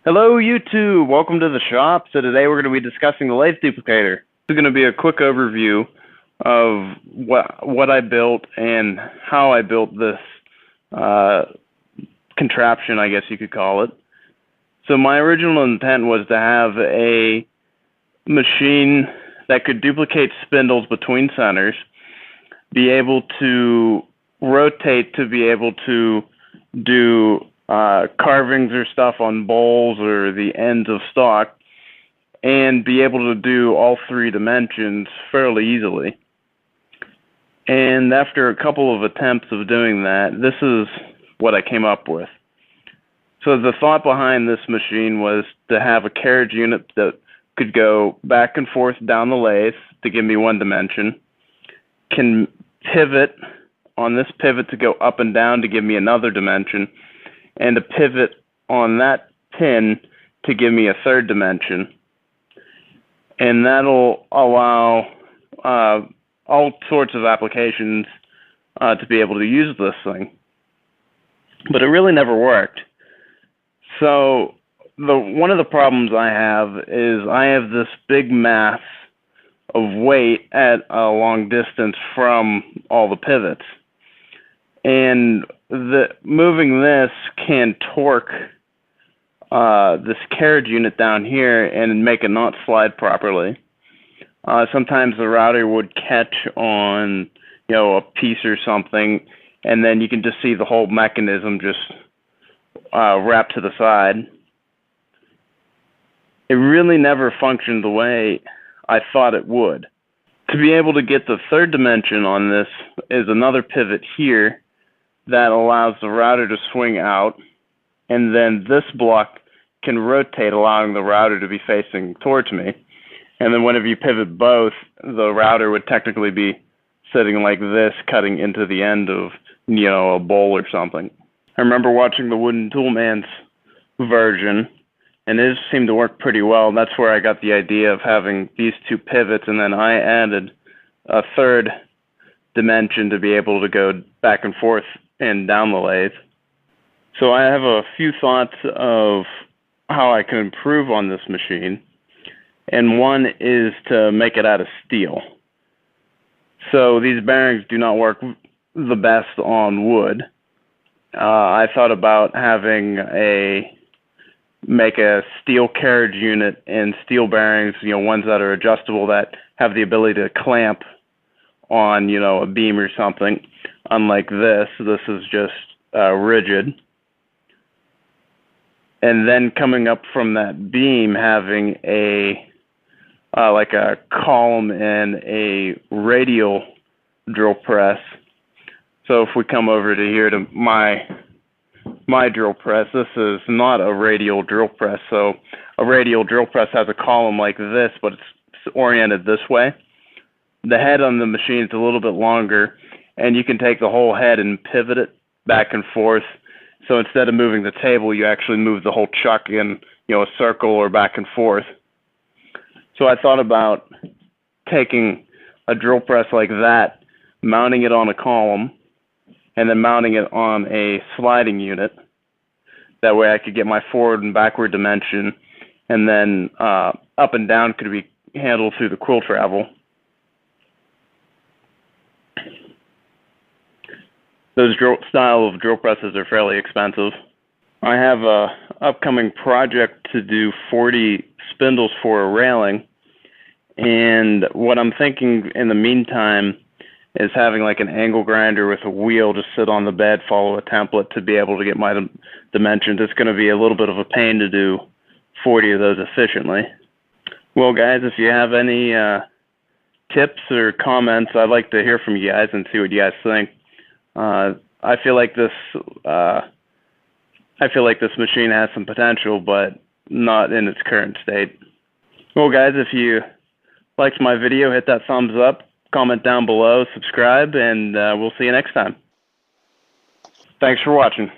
Hello YouTube, welcome to the shop. So today we're going to be discussing the Lathe Duplicator. This is going to be a quick overview of what I built and how I built this contraption, I guess you could call it. So my original intent was to have a machine that could duplicate spindles between centers, be able to rotate to be able to do carvings or stuff on bowls or the ends of stock, and be able to do all three dimensions fairly easily. And after a couple of attempts of doing that, this is what I came up with. So the thought behind this machine was to have a carriage unit that could go back and forth down the lathe to give me one dimension, can pivot on this pivot to go up and down to give me another dimension, and a pivot on that pin to give me a third dimension. And that'll allow all sorts of applications to be able to use this thing. But it really never worked. So one of the problems I have is I have this big mass of weight at a long distance from all the pivots. And moving this can torque this carriage unit down here and make it not slide properly. Sometimes the router would catch on, a piece or something, and then you can just see the whole mechanism just wrapped to the side. It really never functioned the way I thought it would. To be able to get the third dimension on this is another pivot here that allows the router to swing out, and then this block can rotate, allowing the router to be facing towards me. And then whenever you pivot both, the router would technically be sitting like this, cutting into the end of, a bowl or something. I remember watching the Wooden Tool Man's version, and it seemed to work pretty well. That's where I got the idea of having these two pivots, and then I added a third dimension to be able to go back and forth and down the lathe. So I have a few thoughts of how I can improve on this machine, and one is to make it out of steel. So these bearings do not work the best on wood. I thought about make a steel carriage unit and steel bearings, ones that are adjustable that have the ability to clamp on, a beam or something. Unlike this is just rigid. And then coming up from that beam, having like a column and a radial drill press. So if we come over to here to my drill press, this is not a radial drill press. So a radial drill press has a column like this, but it's oriented this way. The head on the machine is a little bit longer, and you can take the whole head and pivot it back and forth. So instead of moving the table, you actually move the whole chuck in, a circle or back and forth. So I thought about taking a drill press like that, mounting it on a column, and then mounting it on a sliding unit. That way I could get my forward and backward dimension, and then up and down could be handled through the quill travel. Those style of drill presses are fairly expensive. I have a upcoming project to do 40 spindles for a railing, and what I'm thinking in the meantime is having like an angle grinder with a wheel just sit on the bed, follow a template to be able to get my dimensions. It's going to be a little bit of a pain to do 40 of those efficiently. Well, guys, if you have any tips or comments, I'd like to hear from you guys and see what you guys think. I feel like this machine has some potential, but not in its current state. Well, guys, if you liked my video, hit that thumbs up, comment down below, subscribe, and we'll see you next time. Thanks for watching.